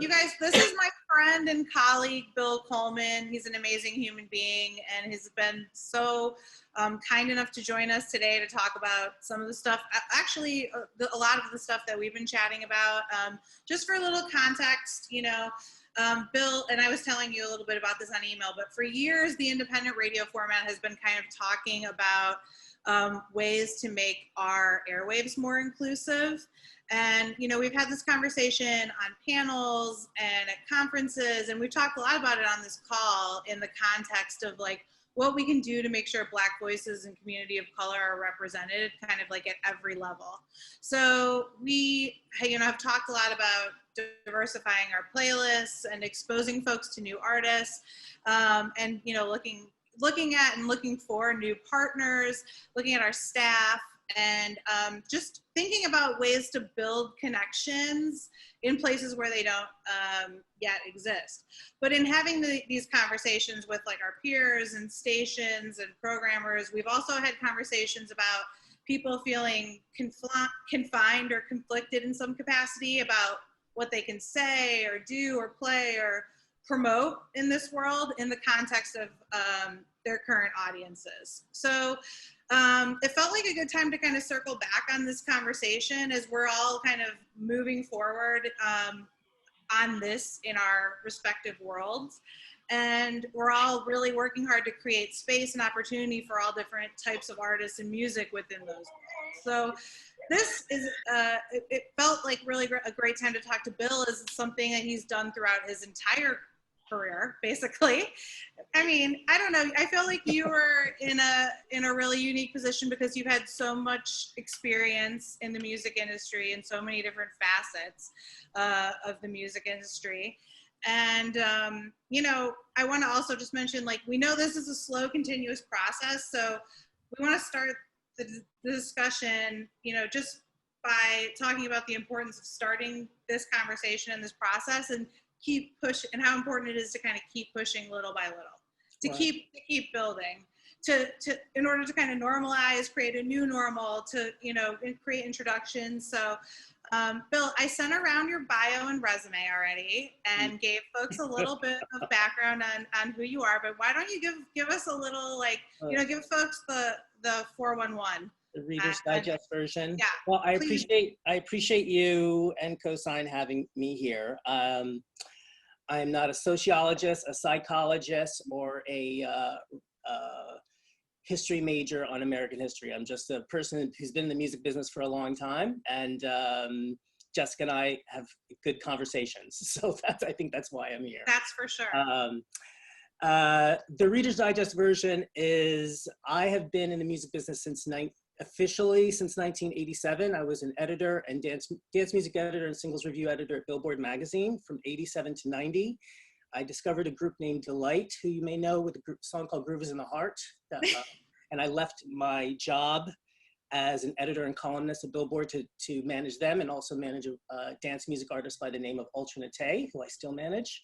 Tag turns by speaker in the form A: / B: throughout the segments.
A: you guys, this is my friend and colleague, Bill Coleman. He's an amazing human being, and he's been so kind enough to join us today to talk about some of the stuff, actually, a lot of the stuff that we've been chatting about. Just for a little context, you know, Bill, and I was telling you a little bit about this on email, but for years, the independent radio format has been kind of talking about ways to make our airwaves more inclusive. And, you know, we've had this conversation on panels and at conferences, and we've talked a lot about it on this call in the context of like what we can do to make sure Black voices and community of color are represented kind of like at every level. So we, you know, have talked a lot about diversifying our playlists and exposing folks to new artists, and, you know, looking at and looking for new partners, looking at our staff, and just thinking about ways to build connections in places where they don't yet exist. But in having these conversations with like our peers and stations and programmers, we've also had conversations about people feeling confined or conflicted in some capacity about what they can say or do or play or promote in this world in the context of their current audiences. So it felt like a good time to kind of circle back on this conversation as we're all kind of moving forward on this in our respective worlds. And we're all really working hard to create space and opportunity for all different types of artists and music within those worlds. So this is, it felt like really a great time to talk to Bill, as something that he's done throughout his entire career, basically. I mean, I don't know. I feel like you were in a really unique position because you've had so much experience in the music industry and so many different facets of the music industry. And, you know, I want to also just mention, like, we know this is a slow, continuous process. So we want to start the discussion, you know, just by talking about the importance of starting this conversation and this process, and keep pushing, and how important it is to kind of keep pushing little by little, to keep building, in order to kind of normalize, create a new normal, to, you know, create introductions. So Bill, I sent around your bio and resume already and gave folks a little bit of background on who you are, but why don't you give us a little, like, you know, give folks the 411.
B: The Reader's Digest version.
A: Yeah.
B: Well, I appreciate you and Cosign having me here. I'm not a sociologist, a psychologist, or a history major on American history. I'm just a person who's been in the music business for a long time, and Jessica and I have good conversations. So I think that's why I'm here.
A: That's for sure.
B: The Reader's Digest version is, I have been in the music business officially since 1987. I was an editor and dance music editor and singles review editor at Billboard magazine from 87 to 90. I discovered a group named Delight, who you may know, with a song called Groove is in the Heart. And I left my job as an editor and columnist at Billboard to manage them, and also manage a dance music artist by the name of Alternate, who I still manage.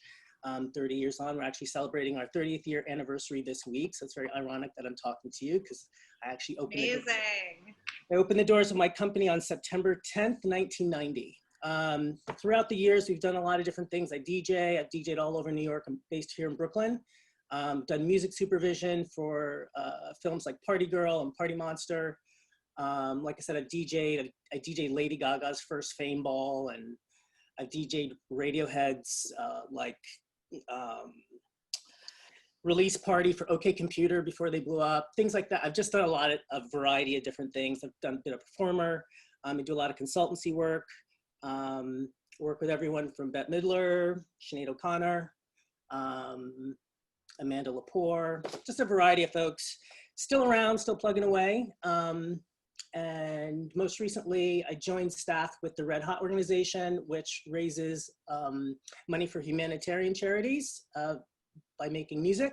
B: 30 years on, we're actually celebrating our 30th year anniversary this week. So it's very ironic that I'm talking to you, because I actually opened the doors of my company on September 10th, 1990. Throughout the years, we've done a lot of different things. I've DJed all over New York. I'm based here in Brooklyn. Done music supervision for films like Party Girl and Party Monster. Like I said, I DJed Lady Gaga's first Fame Ball, and I've DJed Radiohead's release party for OK Computer before they blew up, things like that. I've just done a variety of different things. I've been a performer. I do a lot of consultancy work. Work with everyone from Bette Midler, Sinead O'Connor, Amanda Lepore, just a variety of folks. Still around, still plugging away. And most recently, I joined staff with the Red Hot organization, which raises money for humanitarian charities by making music.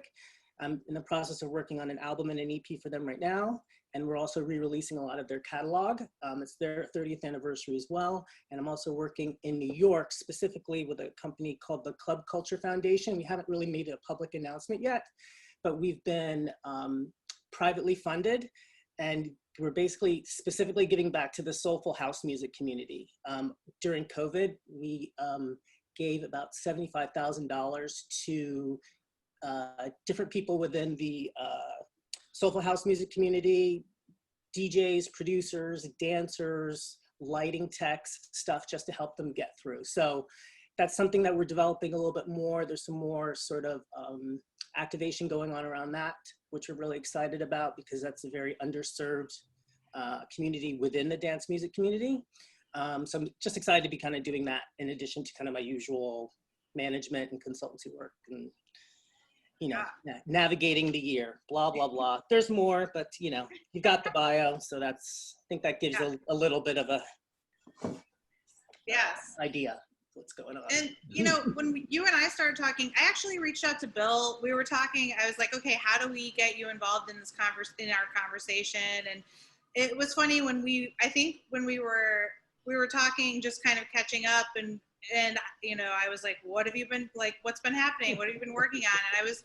B: I'm in the process of working on an album and an EP for them right now. And we're also re-releasing a lot of their catalog. It's their 30th anniversary as well. And I'm also working in New York, specifically with a company called the Club Culture Foundation. We haven't really made a public announcement yet, but we've been privately funded, and we're basically specifically giving back to the soulful house music community. During COVID, we gave about $75,000 to different people within the soulful house music community, DJs, producers, dancers, lighting techs, stuff just to help them get through. So that's something that we're developing a little bit more. There's some more sort of activation going on around that, which we're really excited about because that's a very underserved community within the dance music community. So I'm just excited to be kind of doing that in addition to kind of my usual management and consultancy work and, you know, navigating the year, blah, blah, blah. There's more, but you know, you got the bio. So that's, I think that gives a little bit of a idea what's going on.
A: And you know, when you and I started talking, I actually reached out to Bill. We were talking, I was like, okay, how do we get you involved in this in our conversation? And it was funny when I think when we were talking, just kind of catching up and you know, I was like, what have you been like, what's been happening? What have you been working on? And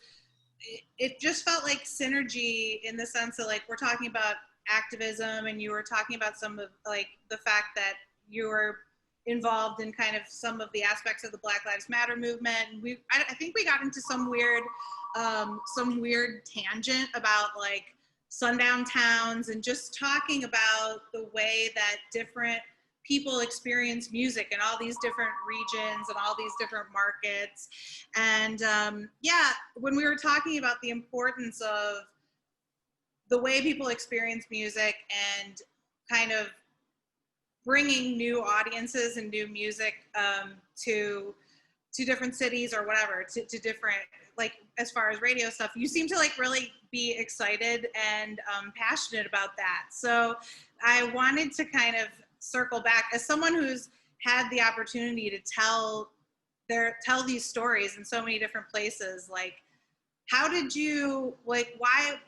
A: it just felt like synergy in the sense that like, we're talking about activism and you were talking about some of like the fact that you were involved in kind of some of the aspects of the Black Lives Matter movement. And I think we got into some weird tangent about like sundown towns and just talking about the way that different people experience music in all these different regions and all these different markets. And yeah, when we were talking about the importance of the way people experience music and kind of bringing new audiences and new music to different cities or whatever, to different, like as far as radio stuff, you seem to like really be excited and passionate about that. So I wanted to kind of circle back as someone who's had the opportunity to tell these stories in so many different places. Like, how did you, like, why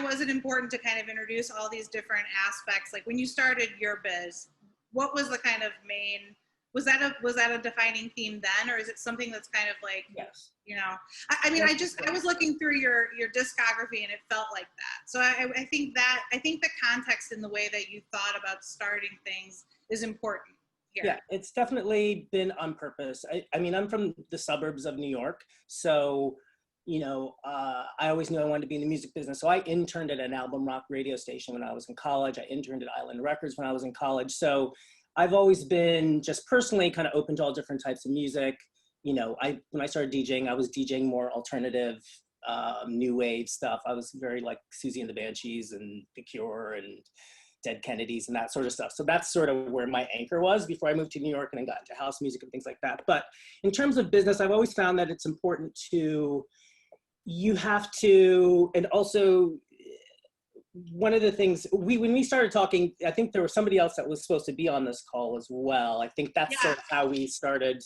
A: was it important to kind of introduce all these different aspects? Like when you started your biz, what was the kind of main, was that a defining theme then, or is it something that's kind of like,
B: yes,
A: you know, I mean, I was looking through your discography and it felt like that. So I think the context in the way that you thought about starting things is important here.
B: Yeah, it's definitely been on purpose. I mean, I'm from the suburbs of New York, so, you know, I always knew I wanted to be in the music business. So I interned at an album rock radio station when I was in college. I interned at Island Records when I was in college. So I've always been just personally kind of open to all different types of music. You know, when I started DJing, I was DJing more alternative, new wave stuff. I was very like Susie and the Banshees and The Cure and Dead Kennedys and that sort of stuff. So that's sort of where my anchor was before I moved to New York and then got into house music and things like that. But in terms of business, I've always found that it's important to, you have to, and also one of the things, when we started talking, I think there was somebody else that was supposed to be on this call as well. I think that's sort of how we started,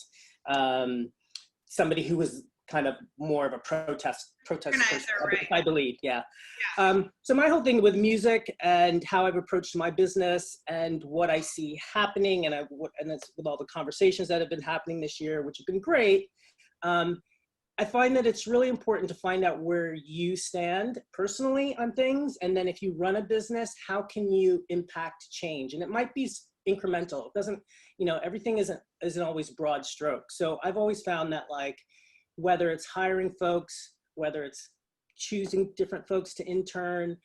B: somebody who was kind of more of a protest person, right? I believe, yeah. So my whole thing with music and how I've approached my business and what I see happening, and it's with all the conversations that have been happening this year, which have been great. I find that it's really important to find out where you stand personally on things. And then if you run a business, how can you impact change? And it might be incremental. It doesn't, you know, everything isn't always broad stroke. So I've always found that, like, whether it's hiring folks, whether it's choosing different folks to intern,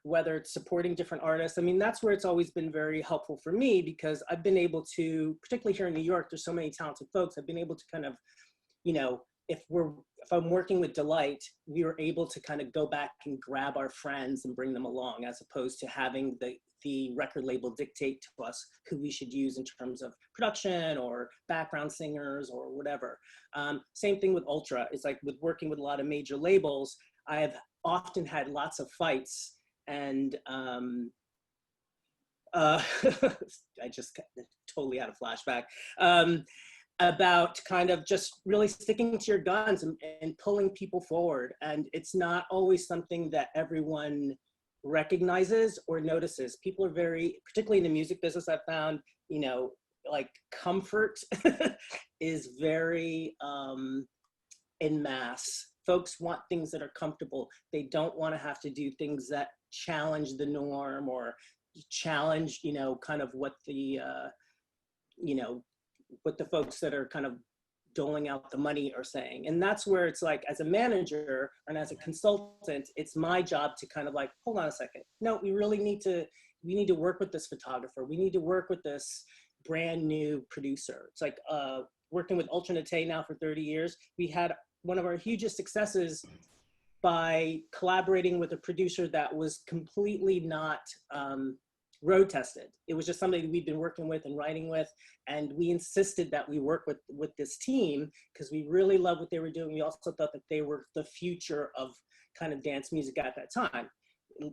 B: whether it's supporting different artists, I mean, that's where it's always been very helpful for me, because I've been able to, particularly here in New York, there's so many talented folks, I've been able to kind of, you know, if I'm working with Delight, we were able to kind of go back and grab our friends and bring them along, as opposed to having the record label dictate to us who we should use in terms of production or background singers or whatever. Same thing with Ultra. It's like with working with a lot of major labels, I have often had lots of fights, and I just totally had a flashback. About kind of just really sticking to your guns and pulling people forward. And it's not always something that everyone recognizes or notices. People are very, particularly in the music business, I've found, you know, like comfort is very en masse. Folks want things that are comfortable. They don't want to have to do things that challenge the norm or challenge, you know, kind of what the, you know, with the folks that are kind of doling out the money are saying. And that's where it's like, as a manager and as a consultant, it's my job to kind of like, hold on a second. No, we need to work with this photographer. We need to work with this brand new producer. It's like working with Ultranate now for 30 years. We had one of our hugest successes by collaborating with a producer that was completely not road tested. It was just somebody we'd been working with and writing with, and we insisted that we work with this team because we really loved what they were doing. We also thought that they were the future of kind of dance music at that time.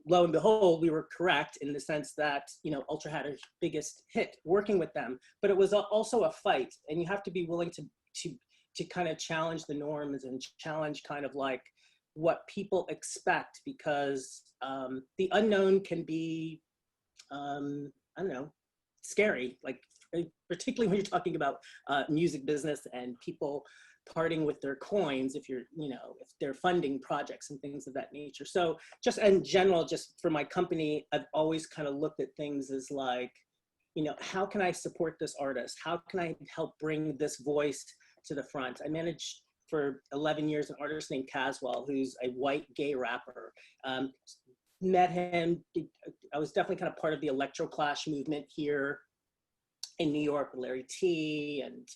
B: Lo and behold, we were correct in the sense that, you know, Ultra had her biggest hit working with them, but it was also a fight, and you have to be willing to kind of challenge the norms and challenge kind of like what people expect, because the unknown can be, I don't know, scary, like particularly when you're talking about music business and people parting with their coins if you're, you know, if they're funding projects and things of that nature. So just in general, just for my company, I've always kind of looked at things as like, you know, how can I support this artist? How can I help bring this voice to the front? I managed for 11 years an artist named Caswell, who's a white gay rapper. Met him, I was definitely kind of part of the electro clash movement here in New York with Larry T and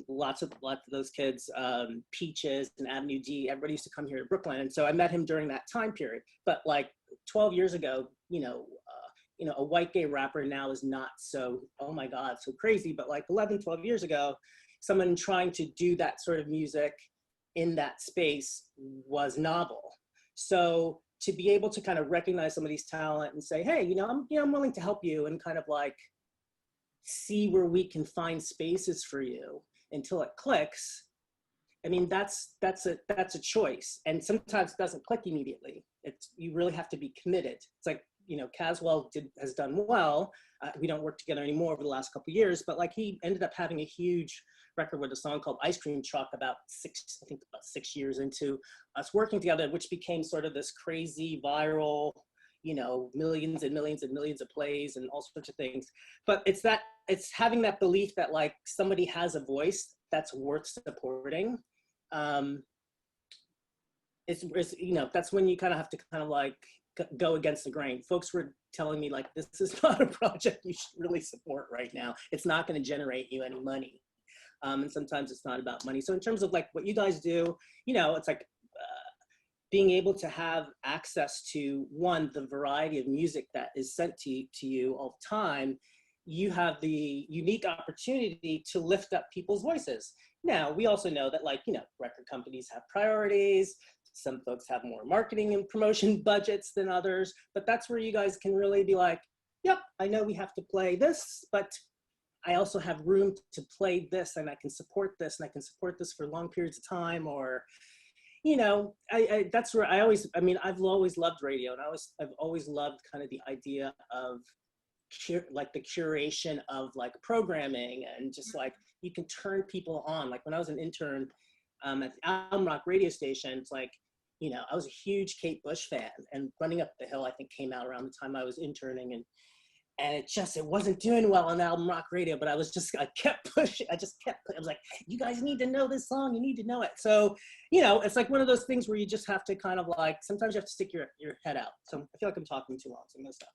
B: lots of those kids, Peaches and Avenue D. Everybody used to come here to Brooklyn, and so I met him during that time period. But like 12 years ago, you know, a white gay rapper now is not so, oh my God, so crazy. But like 11, 12 years ago, someone trying to do that sort of music in that space was novel. So to be able to kind of recognize somebody's talent and say, hey, I'm willing to help you, and kind of like see where we can find spaces for you until it clicks. I mean, that's a choice, and sometimes it doesn't click immediately. You really have to be committed. It's like, you know, Caswell has done well. We don't work together anymore over the last couple of years, but like he ended up having a huge record with a song called Ice Cream Truck about 6 years into us working together, which became sort of this crazy viral, you know, millions and millions and millions of plays and all sorts of things. But it's having that belief that like somebody has a voice that's worth supporting. It's you know, that's when you kind of have to kind of like go against the grain. Folks were telling me like, this is not a project you should really support right now. It's not going to generate you any money. And sometimes it's not about money. So in terms of like what you guys do, you know, it's like being able to have access to, one, the variety of music that is sent to you all the time. You have the unique opportunity to lift up people's voices. Now, we also know that, like, you know, record companies have priorities. Some folks have more marketing and promotion budgets than others, but that's where you guys can really be like, yep, I know we have to play this, but I also have room to play this, and I can support this, and I can support this for long periods of time. Or, you know, that's where I've always loved radio, and I've always loved kind of the idea of like the curation of like programming, and just like you can turn people on. Like when I was an intern at the Album Rock radio station, it's like, you know, I was a huge Kate Bush fan, and Running Up the Hill, I think, came out around the time I was interning, and it wasn't doing well on Album Rock radio, but I kept pushing. I was like, you guys need to know this song. You need to know it. So, you know, it's like one of those things where you just have to kind of like, sometimes you have to stick your head out. So I feel like I'm talking too long, so I'm gonna stop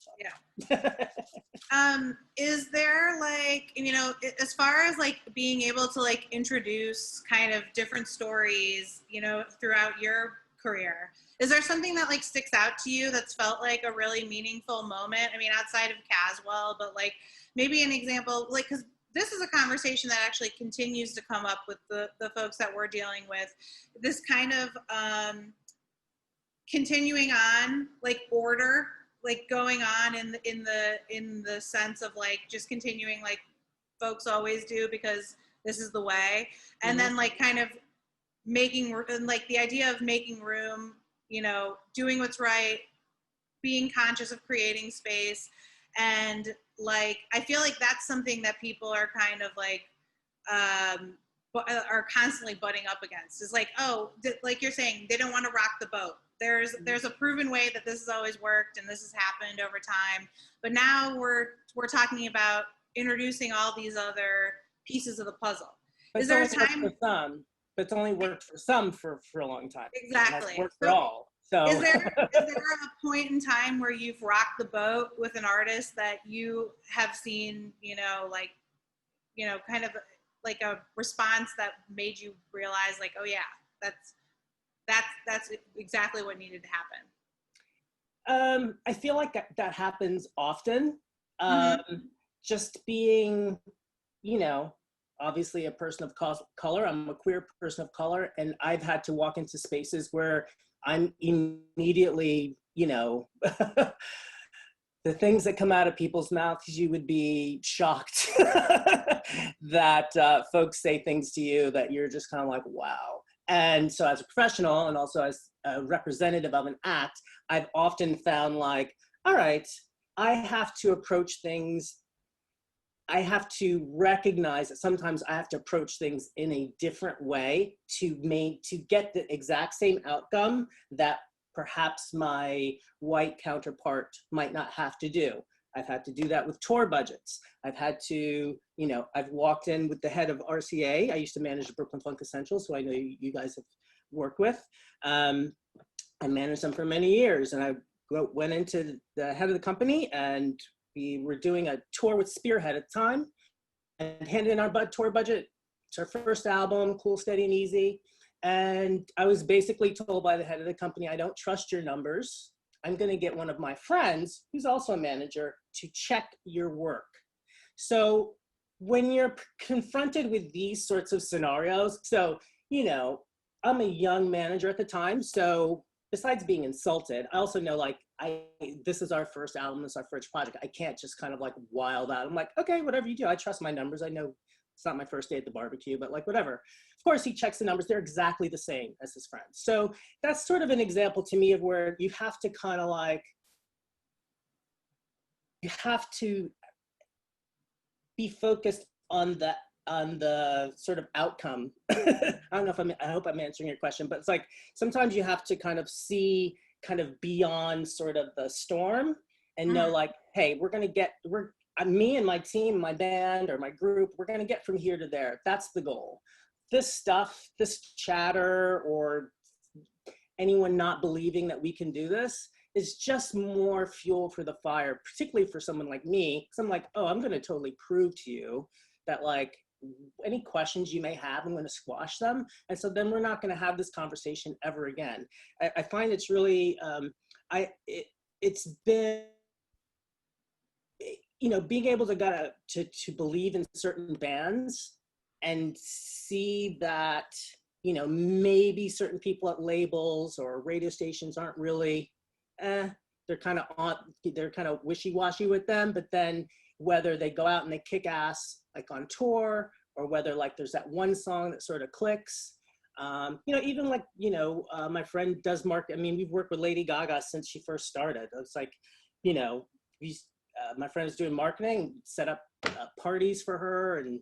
B: talking.
A: Yeah. Is there like, you know, as far as like being able to like introduce kind of different stories, you know, throughout your career, is there something that like sticks out to you that's felt like a really meaningful moment? I mean, outside of Caswell, but like maybe an example, like, because this is a conversation that actually continues to come up with the folks that we're dealing with, this kind of continuing on, like order, like going on in the sense of like just continuing like folks always do because this is the way, and then like kind of making, like the idea of making room, you know, doing what's right, being conscious of creating space. And like, I feel like that's something that people are kind of like, are constantly butting up against, is like, oh, like you're saying, they don't want to rock the boat. There's a proven way that this has always worked and this has happened over time. But now we're talking about introducing all these other pieces of the puzzle.
B: But
A: Is
B: it's
A: there
B: only
A: a
B: worked for
A: time?
B: some. But it's only worked for some for a long time. It hasn't
A: Exactly.
B: worked for
A: So
B: all. So
A: is there a point in time where you've rocked the boat with an artist that you have seen, like, kind of like a response that made you realize, like, oh yeah, that's that's exactly what needed to happen.
B: I feel like that happens often.
A: Mm-hmm.
B: Just being, you know, obviously a person of color. I'm a queer person of color, and I've had to walk into spaces where I'm immediately, the things that come out of people's mouths, you would be shocked that folks say things to you that you're just kind of like, wow. And so as a professional and also as a representative of an act, I've often found like, all right, I have to approach things. I have to recognize that sometimes I have to approach things in a different way to get the exact same outcome that perhaps my white counterpart might not have to do. I've had to do that with tour budgets. I've had to, I've walked in with the head of RCA. I used to manage the Brooklyn Funk Essentials, so I know you guys have worked with. I managed them for many years, and I went into the head of the company, and we were doing a tour with Spearhead at the time, and handed in our tour budget. It's our first album, Cool, Steady, and Easy. And I was basically told by the head of the company, I don't trust your numbers. I'm going to get one of my friends, who's also a manager, to check your work. So when you're confronted with these sorts of scenarios, so, I'm a young manager at the time. So besides being insulted, I also know like, this is our first album, this is our first project. I can't just kind of like wild out. I'm like, okay, whatever you do. I trust my numbers. I know it's not my first day at the barbecue, but like whatever. Of course, he checks the numbers. They're exactly the same as his friends. So that's sort of an example to me of where you have to kind of like, you have to be focused on the sort of outcome. I don't know if I hope I'm answering your question, but it's like, sometimes you have to kind of see kind of beyond sort of the storm and know like, hey, me and my team, my band or my group, we're going to get from here to there. That's the goal. This stuff, this chatter or anyone not believing that we can do this is just more fuel for the fire, particularly for someone like me. Because I'm like, oh, I'm going to totally prove to you that like any questions you may have, I'm going to squash them. And so then we're not going to have this conversation ever again. I find it's really, it's been, being able to believe in certain bands and see that, maybe certain people at labels or radio stations aren't really, they're kind of wishy-washy with them, but then whether they go out and they kick ass like on tour or whether like there's that one song that sort of clicks, even like, my friend does market. I mean, we've worked with Lady Gaga since she first started. It's like, my friend is doing marketing, set up parties for her and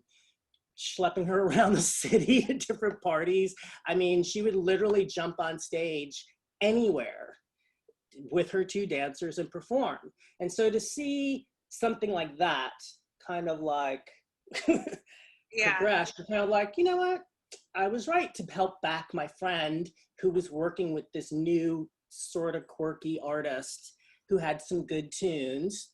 B: schlepping her around the city at different parties. I mean, she would literally jump on stage anywhere with her two dancers and perform. And so to see something like that kind of like progress, kind of like, you know what? I was right to help back my friend who was working with this new sort of quirky artist who had some good tunes.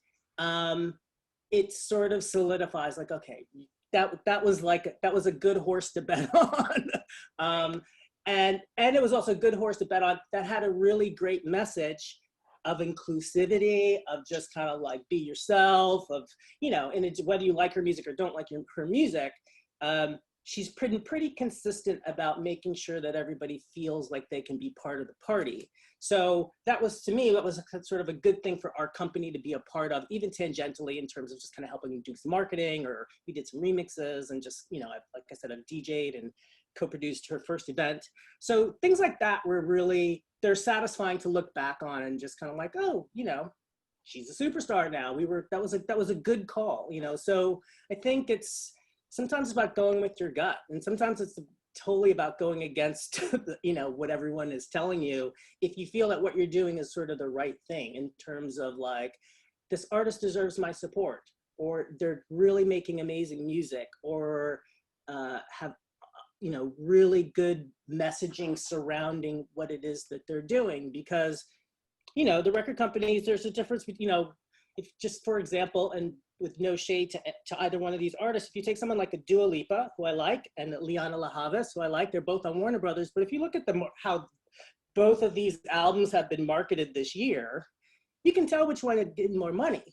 B: It sort of solidifies like, okay, that was a good horse to bet on. And it was also a good horse to bet on that had a really great message of inclusivity, of just kind of like be yourself, of, and it's whether you like her music or don't like her music, she's pretty consistent about making sure that everybody feels like they can be part of the party. So that was, to me, that was sort of a good thing for our company to be a part of, even tangentially in terms of just kind of helping do some marketing, or we did some remixes and just, like I said, I've DJ'd and co-produced her first event. So things like that were really, they're satisfying to look back on and just kind of like, oh, she's a superstar now. That was a good call, So I think it's sometimes about going with your gut, and sometimes it's totally about going against, what everyone is telling you. If you feel that what you're doing is sort of the right thing in terms of like, this artist deserves my support, or they're really making amazing music, or you know, really good messaging surrounding what it is that they're doing. Because, you know, the record companies, there's a difference between, you know, if just for example, and with no shade to either one of these artists, if you take someone like a Dua Lipa, who I like, and Liana La Havas, who I like, they're both on Warner Brothers. But if you look at how both of these albums have been marketed this year, you can tell which one is getting more money.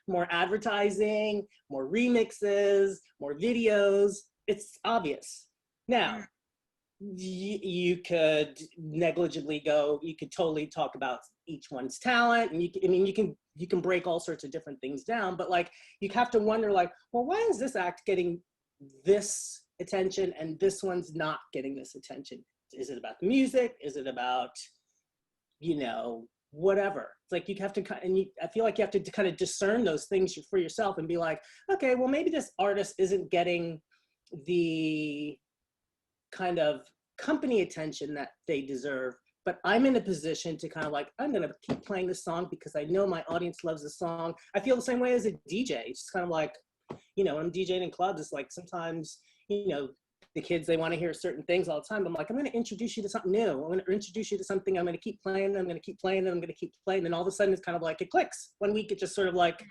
B: More advertising, more remixes, more videos. It's obvious. Now, you could negligibly go, you could totally talk about each one's talent, and I mean, you can break all sorts of different things down, but like, you have to wonder like, well, why is this act getting this attention and this one's not getting this attention? Is it about the music? Is it about, you know, whatever? It's like, you have to, and I feel like you have to kind of discern those things for yourself and be like, okay, well, maybe this artist isn't getting the kind of company attention that they deserve, but I'm in a position to kind of like, I'm gonna keep playing this song because I know my audience loves the song. I feel the same way as a DJ. It's kind of like, you know, when I'm DJing in clubs, it's like sometimes, you know, the kids, they want to hear certain things all the time. I'm like, I'm going to introduce you to something new. I'm going to introduce you to something. I'm going to keep playing. I'm going to keep playing. And I'm going to keep playing. And all of a sudden, it's kind of like it clicks. One week, it just sort of like,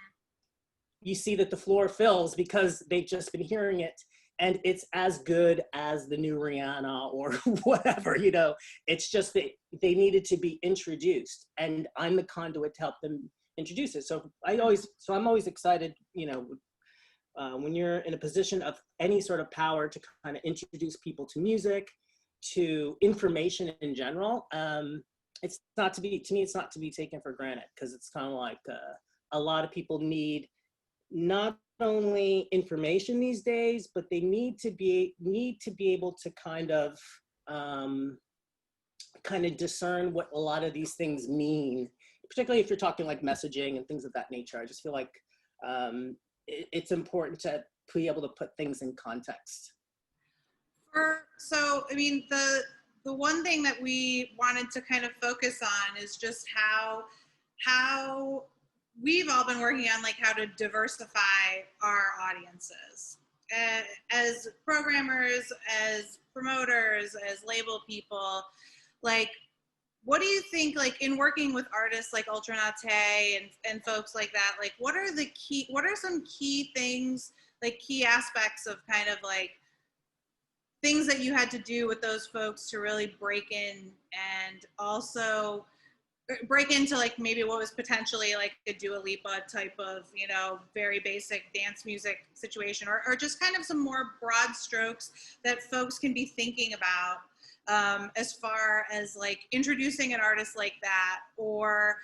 B: you see that the floor fills because they've just been hearing it. And it's as good as the new Rihanna or whatever, you know. It's just that they needed to be introduced. And I'm the conduit to help them introduce it. So I'm always excited, you know, when you're in a position of any sort of power to kind of introduce people to music, to information in general. It's not to be taken for granted, because it's kind of like a lot of people need not only information these days, but they need to be able to kind of discern what a lot of these things mean, particularly if you're talking like messaging and things of that nature. I just feel like it's important to be able to put things in context.
A: So, I mean, the one thing that we wanted to kind of focus on is just how we've all been working on, like, how to diversify our audiences. As programmers, as promoters, as label people, like, what do you think, like, in working with artists like Ultranate and folks like that, like, what are some key things, like key aspects of kind of like things that you had to do with those folks to really break in, and also break into like maybe what was potentially like a Dua Lipa type of, you know, very basic dance music situation, or just kind of some more broad strokes that folks can be thinking about as far as like introducing an artist like that, or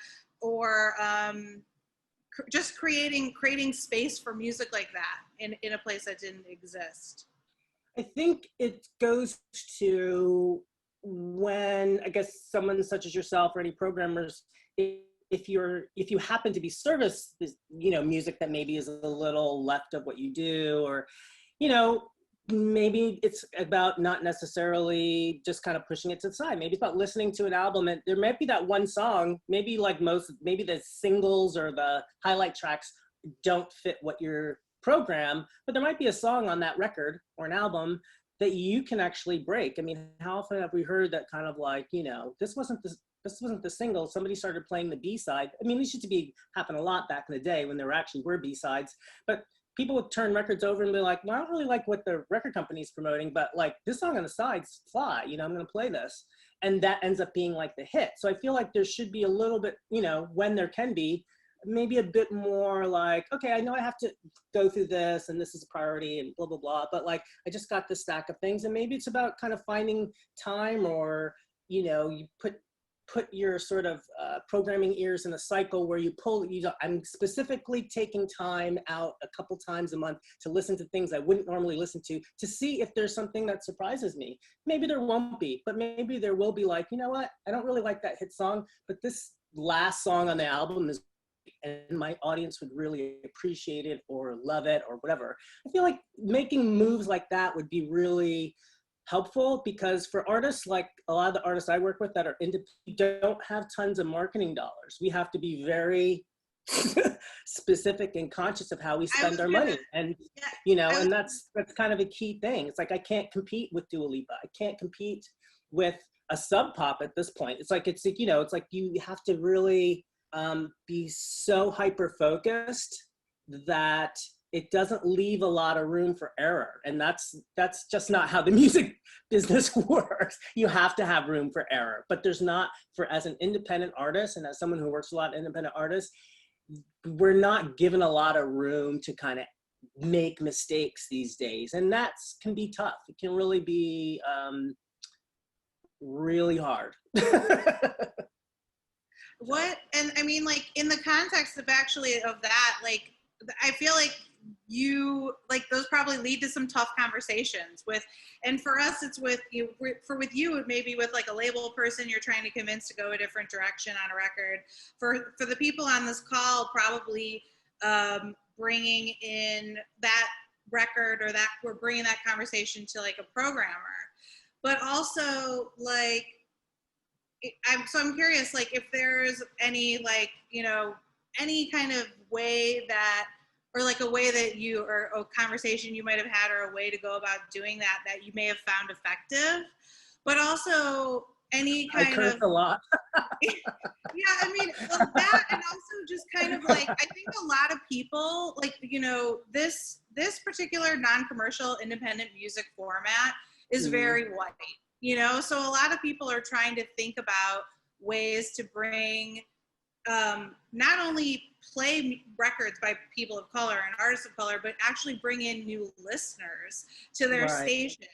A: just creating space for music like that in a place that didn't exist.
B: I think it goes to when, I guess, someone such as yourself or any programmers, if you happen to be service, you know, music that maybe is a little left of what you do, or, you know, maybe it's about not necessarily just kind of pushing it to the side. Maybe it's about listening to an album, and there might be that one song, maybe the singles or the highlight tracks don't fit what your program, but there might be a song on that record or an album that you can actually break. I mean, how often have we heard that kind of like, you know, this wasn't the single, somebody started playing the B-side. I mean, this used to happen a lot back in the day when there actually were B-sides, but people would turn records over and be like, well, I don't really like what the record company's promoting, but like this song on the sides fly, you know, I'm gonna play this. And that ends up being like the hit. So I feel like there should be a little bit, you know, when there can be, maybe a bit more like, okay, I know I have to go through this and this is a priority and blah, blah, blah, but like, I just got this stack of things, and maybe it's about kind of finding time, or, you know, you put your sort of programming ears in a cycle where I'm specifically taking time out a couple times a month to listen to things I wouldn't normally listen to see if there's something that surprises me. Maybe there won't be, but maybe there will be, like, you know what, I don't really like that hit song, but this last song on the album is, and my audience would really appreciate it or love it or whatever. I feel like making moves like that would be really helpful, because for artists, like a lot of the artists I work with that are independent, don't have tons of marketing dollars. We have to be very specific and conscious of how we
A: I was
B: spend our
A: gonna,
B: money. And,
A: yeah,
B: you know,
A: I was,
B: and that's kind of a key thing. It's like, I can't compete with Dua Lipa. I can't compete with a Sub Pop at this point. It's like, you know, it's like you have to really be so hyper focused that it doesn't leave a lot of room for error. And that's just not how the music business works. You have to have room for error, but there's not, for as an independent artist and as someone who works a lot with independent artists, we're not given a lot of room to kind of make mistakes these days. And that's can be tough. It can really be really hard.
A: what, and I mean, like, in the context of actually of that, like, I feel like you, like, those probably lead to some tough conversations with, and for us, it's with you, with you, it may be with like a label person you're trying to convince to go a different direction on a record. For the people on this call, probably bringing in that record, or that we're bringing that conversation to like a programmer, but also like, I'm curious, like, if there's any, like, you know, any kind of way that, or like a way that you, or a conversation you might have had, or a way to go about doing that you may have found effective, but also any
B: I
A: kind
B: curse
A: of,
B: a lot.
A: yeah, I mean, well, that, and also just kind of like, I think a lot of people, like, you know, this particular non-commercial independent music format is very white, you know, so a lot of people are trying to think about ways to bring, not only play records by people of color and artists of color, but actually bring in new listeners to their
B: Right.
A: stations.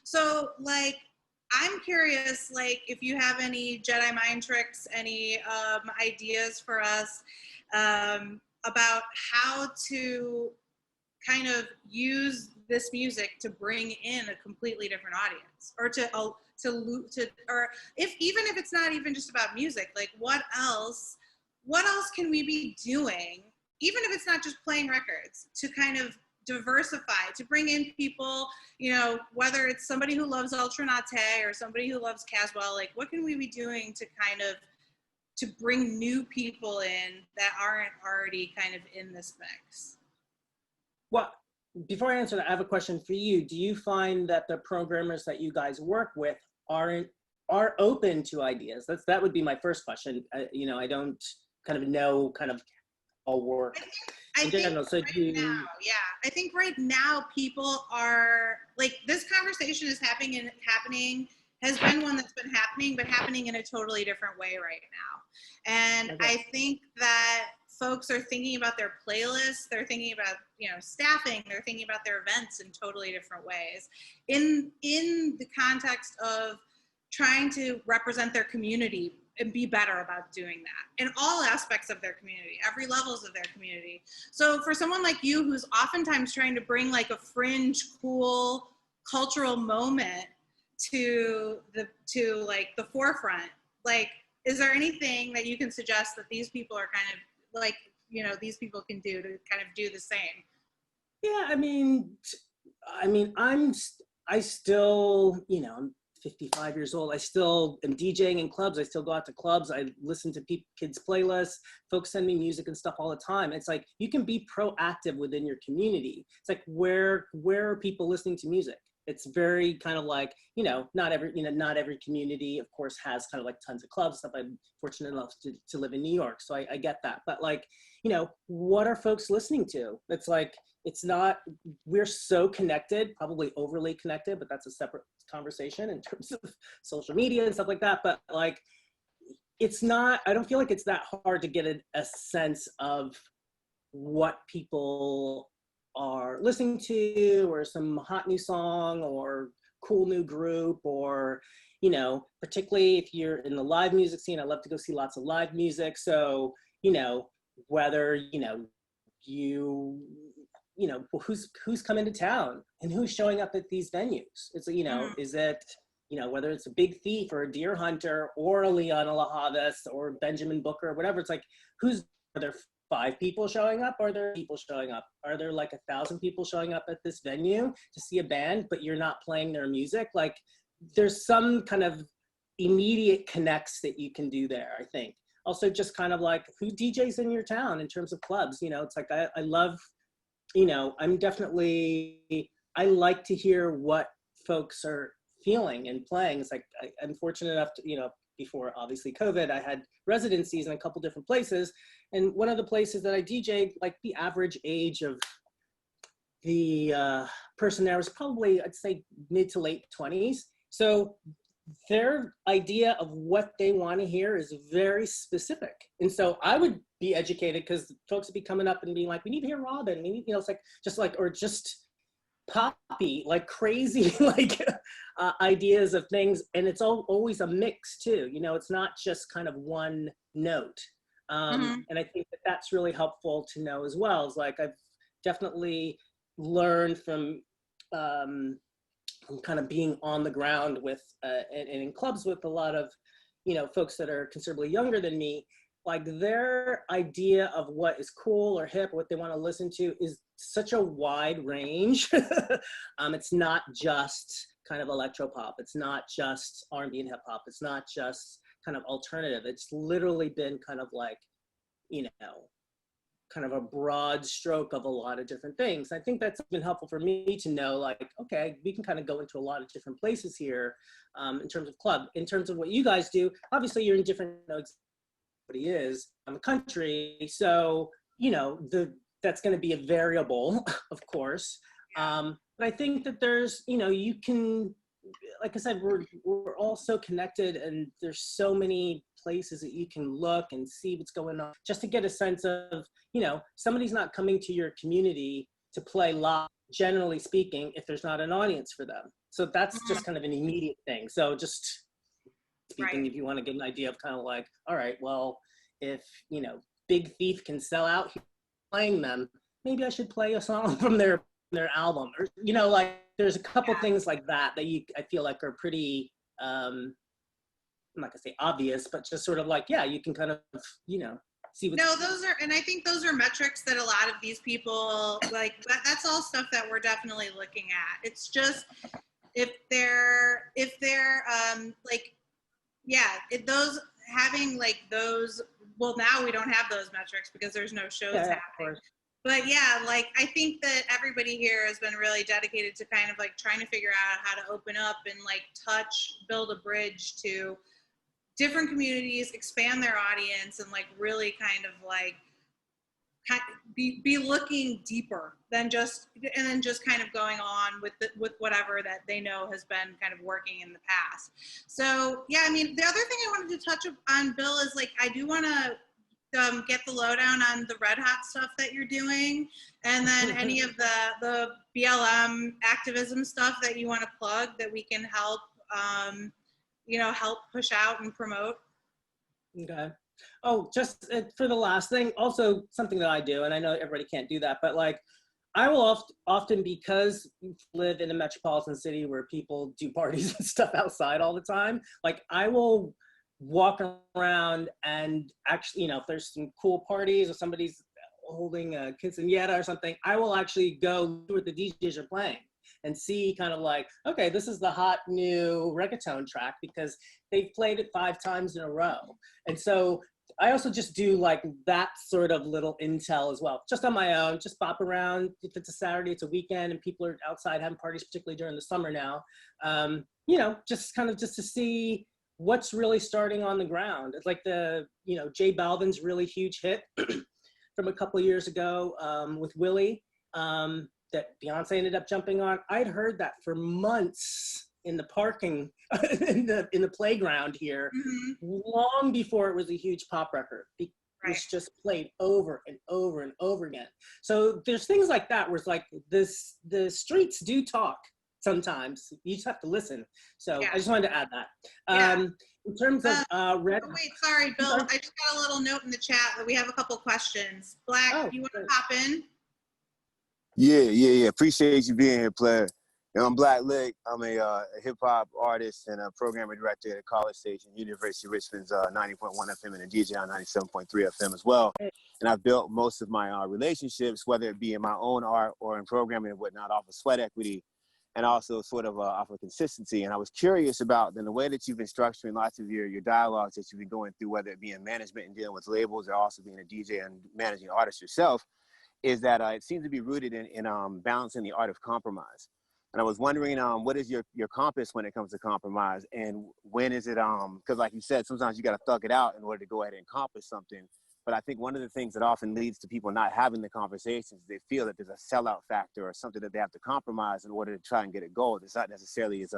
A: So, like, I'm curious, like, if you have any Jedi mind tricks, any ideas for us about how to kind of use this music to bring in a completely different audience, or or if, even if it's not even just about music, like, what else can we be doing, even if it's not just playing records, to kind of diversify, to bring in people, you know, whether it's somebody who loves Ultranate or somebody who loves Caswell, like, what can we be doing to kind of, to bring new people in that aren't already kind of in this mix?
B: Well, before I answer that, I have a question for you. Do you find that the programmers that you guys work with are open to ideas? That would be my first question. You know, I don't kind of know kind of all work
A: I
B: in
A: think
B: general. So
A: right now, yeah, I think right now people are, like, this conversation is happening, has been one that's been happening, but happening in a totally different way right now. And
B: Okay.
A: I think that folks are thinking about their playlists, they're thinking about, you know, staffing, they're thinking about their events in totally different ways, in the context of trying to represent their community and be better about doing that in all aspects of their community, every levels of their community. So for someone like you, who's oftentimes trying to bring like a fringe, cool cultural moment to like the forefront, like, is there anything that you can suggest that these people are kind of like, you know, these people can do to kind of do the same?
B: Yeah, I mean, I still, you know, I'm 55 years old. I still am DJing in clubs. I still go out to clubs. I listen to kids' playlists. Folks send me music and stuff all the time. It's like, you can be proactive within your community. It's like, where are people listening to music? It's very kind of like, you know, not every community, of course, has kind of like tons of clubs and stuff. I'm fortunate enough to live in New York, so I get that. But like, you know, what are folks listening to? It's like, it's not, we're so connected, probably overly connected, but that's a separate conversation in terms of social media and stuff like that. But like, it's not, I don't feel like it's that hard to get a sense of what people are listening to, or some hot new song, or cool new group, or, you know, particularly if you're in the live music scene, I love to go see lots of live music. So, you know, whether, you know, who's coming to town and who's showing up at these venues. It's, you know, is it, you know, whether it's a Big Thief or a Deer Hunter or a Liana Lahavas or Benjamin Booker or whatever, it's like, are there 5 people showing up? Are there people showing up? Are there like 1,000 people showing up at this venue to see a band, but you're not playing their music? Like, there's some kind of immediate connects that you can do there, I think. also just kind of like who DJs in your town in terms of clubs. You know, it's like I love, you know, I like to hear what folks are feeling and playing. It's like I'm fortunate enough to, you know, before obviously COVID, I had residencies in a couple different places. And one of the places that I DJ'd, like the average age of the person there was probably, I'd say, mid to late 20s. So their idea of what they want to hear is very specific. And so I would be educated because folks would be coming up and being like, we need to hear Robin. We need, you know, it's like, or just poppy, like crazy, like ideas of things. And it's always a mix too. You know, it's not just kind of one note. And I think that that's really helpful to know as well. It's like, I've definitely learned from kind of being on the ground with, and in clubs with a lot of, you know, folks that are considerably younger than me, like their idea of what is cool or hip, what they want to listen to is such a wide range. It's not just kind of electro pop. It's not just R&B and hip hop. It's not just kind of alternative. It's literally been kind of like, you know, kind of a broad stroke of a lot of different things. I think that's been helpful for me to know, like, okay, we can kind of go into a lot of different places here in terms of club. In terms of what you guys do, obviously you're in different nodes. Everybody is in the country, so you know that's going to be a variable, of course. But I think that there's, you know, you can, like I said, we're all so connected, and there's so many places that you can look and see what's going on, just to get a sense of, you know, somebody's not coming to your community to play live, generally speaking, if there's not an audience for them. So that's just kind of an immediate thing. So just speaking, if you want to get an idea of kind of like, all right, well, if, you know, Big Thief can sell out playing them, maybe I should play a song from their album, or, you know, like there's a couple things like that I feel like are pretty, I'm not gonna say obvious, but just sort of like, yeah, you can kind of, you know, see what's.
A: No, those are, and I think those are metrics that a lot of these people, like, that's all stuff that we're definitely looking at. It's just, if they're like, yeah, those, having like those, well, now we don't have those metrics because there's no shows happening. But yeah, like, I think that everybody here has been really dedicated to kind of like trying to figure out how to open up and like build a bridge to different communities, expand their audience, and like really kind of like be looking deeper than just, and then just kind of going on with whatever that they know has been kind of working in the past. So yeah, I mean, the other thing I wanted to touch on, Bill, is like, I do want to get the lowdown on the Red Hot stuff that you're doing, and then any of the BLM activism stuff that you want to plug that we can help, you know, help push out and promote. Okay.
B: Oh, just for the last thing, also something that I do, and I know everybody can't do that, but like, I will often, because we live in a metropolitan city where people do parties and stuff outside all the time, like I will walk around and actually, you know, if there's some cool parties or somebody's holding a quinceañera or something, I will actually go to what the DJs are playing and see kind of like, okay, this is the hot new reggaeton track because they've played it 5 times in a row. And so I also just do like that sort of little intel as well, just on my own, just bop around. If it's a Saturday, it's a weekend, and people are outside having parties, particularly during the summer now, you know, just kind of just to see what's really starting on the ground. It's like the, you know, J Balvin's really huge hit from a couple of years ago with Willie that Beyonce ended up jumping on. I'd heard that for months in the parking, in the playground here, long before it was a huge pop record. It was just played over and over and over again. So there's things like that where it's like the streets do talk. Sometimes you just have to listen. So I just wanted to add that. In terms of Red.
A: Oh, wait, sorry, Bill. I just got a little note in the chat that we have a couple questions. Black, you want to pop in?
C: Yeah. Appreciate you being here, player. I'm Black Lick. I'm a hip hop artist and a programmer director at a college station, University of Richmond's 90.1 FM, and a DJ on 97.3 FM as well. And I've built most of my relationships, whether it be in my own art or in programming and whatnot, off of sweat equity and also sort of off of consistency. And I was curious about then the way that you've been structuring lots of your dialogues that you've been going through, whether it be in management and dealing with labels or also being a DJ and managing artists yourself, is that it seems to be rooted in balancing the art of compromise. And I was wondering, what is your compass when it comes to compromise, and when is it, because like you said, sometimes you got to thug it out in order to go ahead and accomplish something. But I think one of the things that often leads to people not having the conversations, they feel that there's a sellout factor or something that they have to compromise in order to try and get a goal that's not necessarily as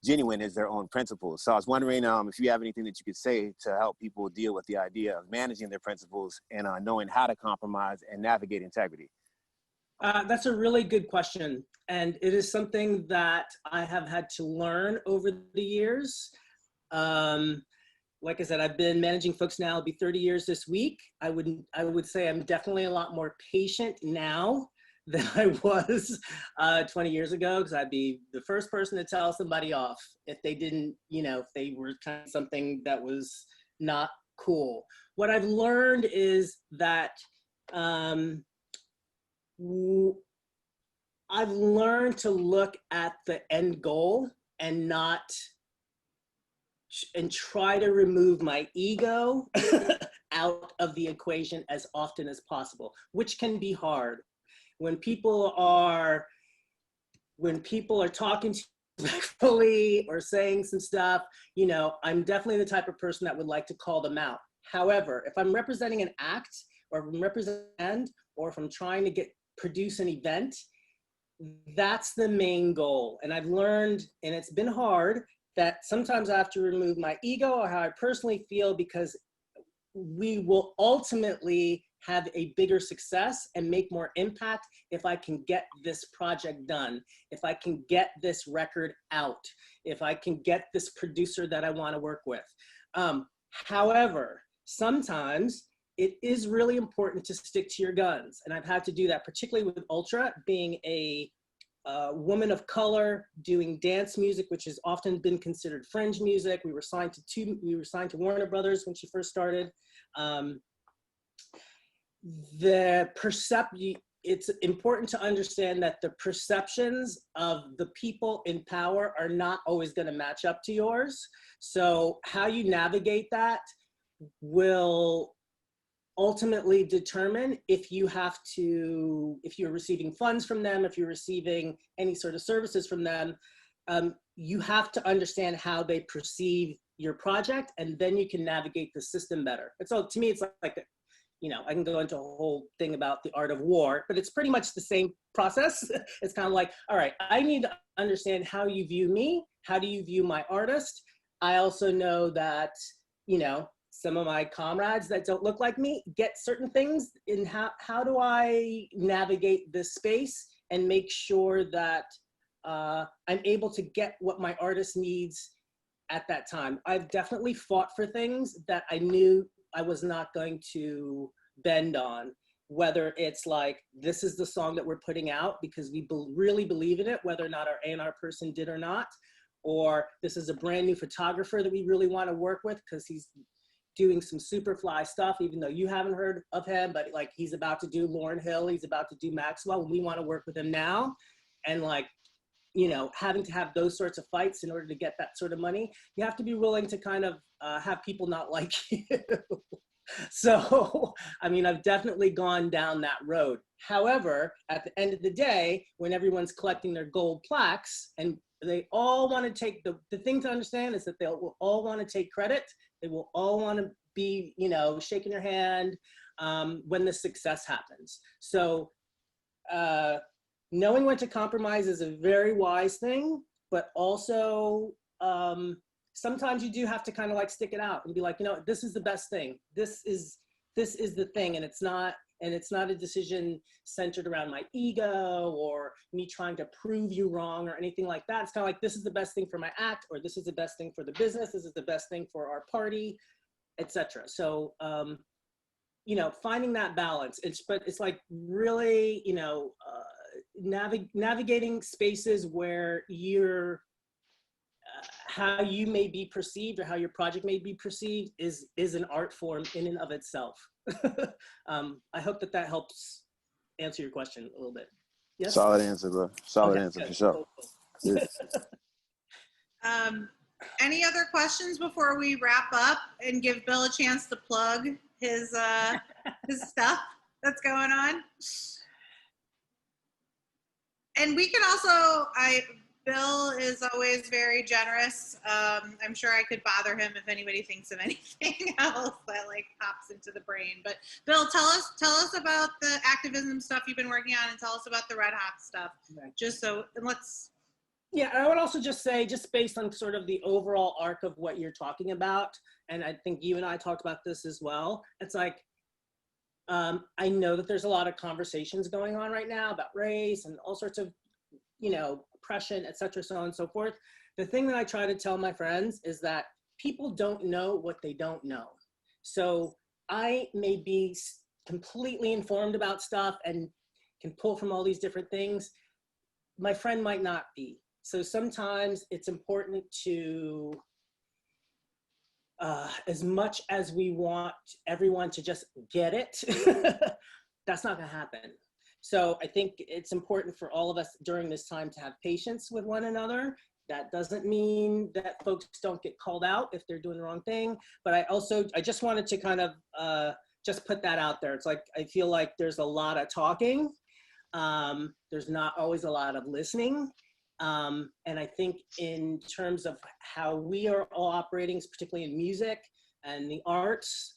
C: genuine as their own principles. So I was wondering if you have anything that you could say to help people deal with the idea of managing their principles and knowing how to compromise and navigate integrity.
B: That's a really good question. And it is something that I have had to learn over the years. Like I said, I've been managing folks now, it'll be 30 years this week. I would say I'm definitely a lot more patient now than I was 20 years ago, because I'd be the first person to tell somebody off if they didn't, if they were kind of something that was not cool. What I've learned is that I've learned to look at the end goal and try to remove my ego out of the equation as often as possible, which can be hard. When people are talking to you respectfully or saying some stuff, I'm definitely the type of person that would like to call them out. However, if I'm representing an act, or if I'm representing, or if I'm trying to produce an event, that's the main goal. And I've learned, and it's been hard, that sometimes I have to remove my ego or how I personally feel, because we will ultimately have a bigger success and make more impact if I can get this project done, if I can get this record out, if I can get this producer that I want to work with. However, sometimes it is really important to stick to your guns. And I've had to do that, particularly with Ultra, being a woman of color, doing dance music, which has often been considered fringe music. We were signed to Warner Brothers when she first started. It's important to understand that the perceptions of the people in power are not always going to match up to yours. So how you navigate that will ultimately determine if you're receiving funds from them, if you're receiving any sort of services from them. You have to understand how they perceive your project, and then you can navigate the system better. And so to me, it's like I can go into a whole thing about the art of war, but it's pretty much the same process. It's kind of like, all right, I need to understand how you view me. How do you view my artist? I also know that, some of my comrades that don't look like me get certain things. In how do I navigate this space and make sure that I'm able to get what my artist needs at that time? I've definitely fought for things that I knew I was not going to bend on, whether it's like, this is the song that we're putting out because we really believe in it, whether or not our A&R person did or not, or this is a brand new photographer that we really want to work with because he's doing some super fly stuff, even though you haven't heard of him, but like he's about to do Lauryn Hill, he's about to do Maxwell, and we want to work with him now. And like, having to have those sorts of fights in order to get that sort of money, you have to be willing to kind of have people not like you. So, I've definitely gone down that road. However, at the end of the day, when everyone's collecting their gold plaques, and they all want to take, the thing to understand is that they will all want to take credit. They will all want to be, shaking your hand when the success happens. So knowing when to compromise is a very wise thing, but also sometimes you do have to kind of like stick it out and be like, this is the best thing. This is the thing, and it's not a decision centered around my ego or me trying to prove you wrong or anything like that. It's kind of like, this is the best thing for my act, or this is the best thing for the business. This is the best thing for our party, etc. So, finding that balance. But it's like really, navigating spaces where how you may be perceived or how your project may be perceived is an art form in and of itself. I hope that helps answer your question a little bit. Yes?
C: Solid answer, bro. Solid
B: Okay,
C: answer
B: good.
C: for sure.
B: Cool.
A: Any other questions before we wrap up and give Bill a chance to plug his stuff that's going on? And we can also, Bill is always very generous. I'm sure I could bother him if anybody thinks of anything else that like pops into the brain. But Bill, tell us about the activism stuff you've been working on, and tell us about the Red Hot stuff.
B: Right.
A: Just so, and let's.
B: Yeah, I would also just say, just based on sort of the overall arc of what you're talking about, and I think you and I talked about this as well, it's like, I know that there's a lot of conversations going on right now about race and all sorts of, you know, oppression, et cetera, so on and so forth. The thing that I try to tell my friends is that people don't know what they don't know. So I may be completely informed about stuff and can pull from all these different things. My friend might not be. So sometimes it's important to, as much as we want everyone to just get it, that's not gonna happen. So I think it's important for all of us during this time to have patience with one another. That doesn't mean that folks don't get called out if they're doing the wrong thing, but I just wanted to kind of just put that out there. It's like, I feel like there's a lot of talking. There's not always a lot of listening. And I think in terms of how we are all operating, particularly in music and the arts,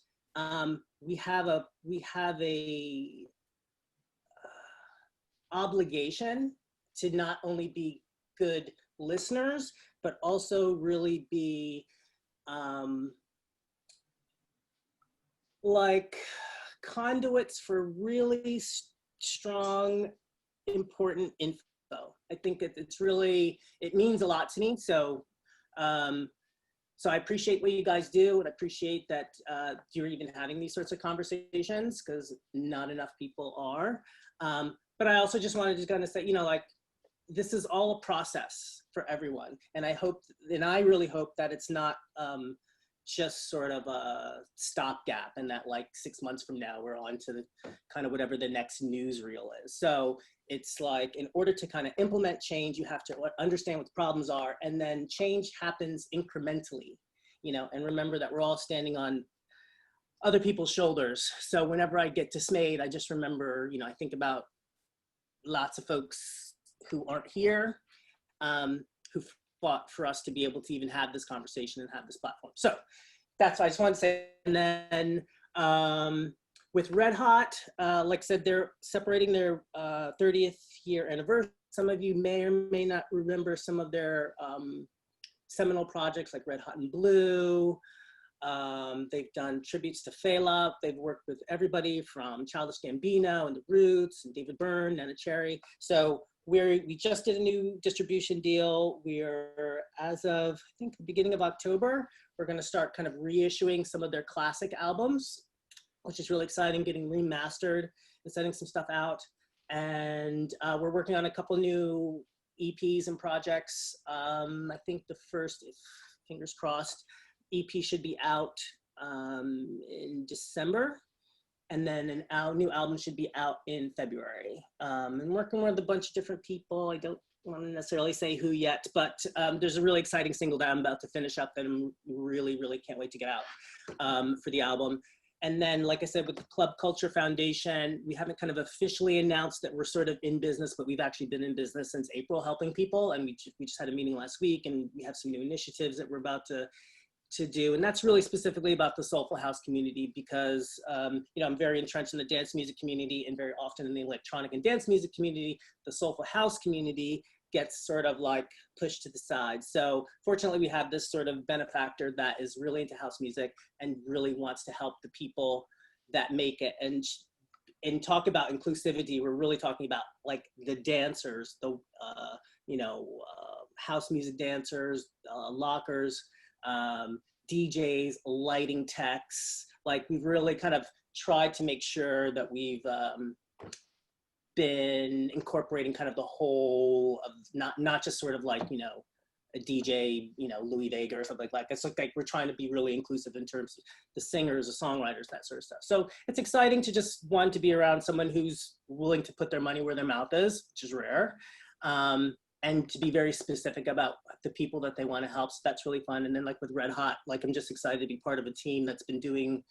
B: we have a obligation to not only be good listeners, but also really be like conduits for really strong, important info. I think it's really, it means a lot to me. So, so I appreciate what you guys do, and I appreciate that you're even having these sorts of conversations, because not enough people are. But I also just wanted to kind of say, you know, like, this is all a process for everyone. And I hope, and I really hope that it's not just sort of a stopgap, and that like 6 months from now, we're on to the kind of whatever the next newsreel is. So it's like, in order to kind of implement change, you have to understand what the problems are, and then change happens incrementally, you know, and remember that we're all standing on other people's shoulders. So whenever I get dismayed, I just remember, you know, I think about lots of folks who aren't here, who fought for us to be able to even have this conversation and have this platform. So that's what I just wanted to say. And then with Red Hot, like I said, they're celebrating their 30th year anniversary. Some of you may or may not remember some of their seminal projects like Red Hot and Blue. They've done tributes to Fela. They've worked with everybody from Childish Gambino and The Roots and David Byrne, Nana Cherry. So we just did a new distribution deal. We're, as of, I think, the beginning of October, we're gonna start kind of reissuing some of their classic albums, which is really exciting, getting remastered and sending some stuff out. And we're working on a couple new EPs and projects. I think the first, fingers crossed, EP should be out in December, and then a new album should be out in February. And working with a bunch of different people. I don't want to necessarily say who yet, but there's a really exciting single that I'm about to finish up that I'm really, really can't wait to get out for the album. And then, like I said, with the Club Culture Foundation, we haven't kind of officially announced that we're sort of in business, but we've actually been in business since April helping people. And we just had a meeting last week, and we have some new initiatives that we're about to do. And that's really specifically about the Soulful House community, because, you know, I'm very entrenched in the dance music community, and very often in the electronic and dance music community, the Soulful House community gets sort of like pushed to the side. So fortunately, we have this sort of benefactor that is really into house music and really wants to help the people that make it. And talk about inclusivity, we're really talking about like the dancers, the, you know, house music dancers, lockers, DJs, lighting techs. Like, we've really kind of tried to make sure that we've been incorporating kind of the whole of not just sort of like, you know, a DJ, you know, Louis Vega or something like that. It's like we're trying to be really inclusive in terms of the singers, the songwriters, that sort of stuff. So it's exciting to just want to be around someone who's willing to put their money where their mouth is, which is rare. And and to be very specific about the people that they want to help. So that's really fun. And then like with Red Hot, like I'm just excited to be part of a team that's been doing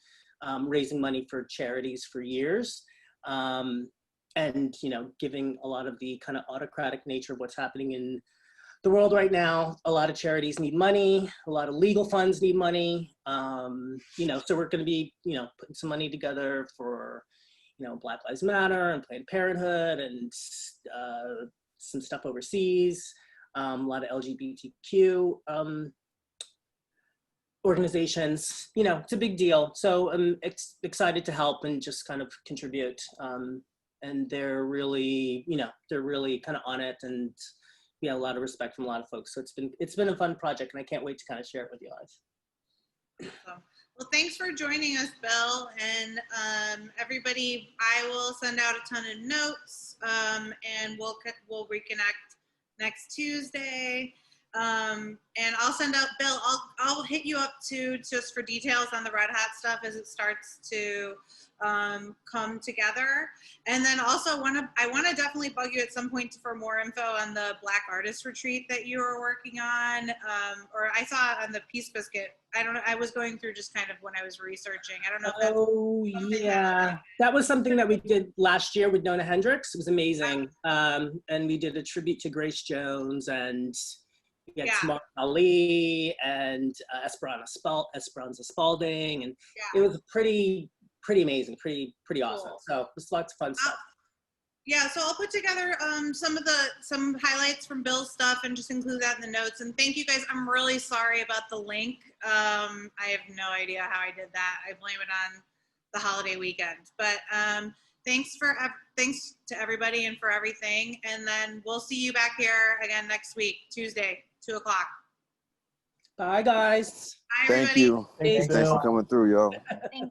B: raising money for charities for years. And, you know, giving a lot of the kind of autocratic nature of what's happening in the world right now. A lot of charities need money, a lot of legal funds need money. You know, so we're going to be, you know, putting some money together for, you know, Black Lives Matter and Planned Parenthood and some stuff overseas, a lot of LGBTQ organizations. You know, it's a big deal. So I'm excited to help and just kind of contribute. And they're really, you know, they're really kind of on it, and yeah, a lot of respect from a lot of folks. So it's been a fun project, and I can't wait to kind of share it with you guys.
A: Well, thanks for joining us, Bill, and everybody. I will send out a ton of notes, and we'll reconnect next Tuesday. And I'll send out, Bill, I'll hit you up too, just for details on the Red Hat stuff as it starts to come together. And then also I want to definitely bug you at some point for more info on the Black Artist Retreat that you were working on, or I saw on the Peace Biscuit. I don't know, I was going through just kind of when I was researching. I don't know if that's
B: yeah, that was something that we did last year with Nona Hendrix. It was amazing. And we did a tribute to Grace Jones, and we had Smart Ali and Esperanza Spalding, and it was pretty amazing, pretty awesome.
A: Cool.
B: So it was lots of fun stuff.
A: Yeah, so I'll put together some highlights from Bill's stuff and just include that in the notes. And thank you guys. I'm really sorry about the link. I have no idea how I did that. I blame it on the holiday weekend. But thanks to everybody and for everything. And then we'll see you back here again next week, Tuesday, 2 o'clock.
B: Bye, guys.
A: Bye, everybody.
C: Thank you. Thanks for coming through, yo.
D: Thank you.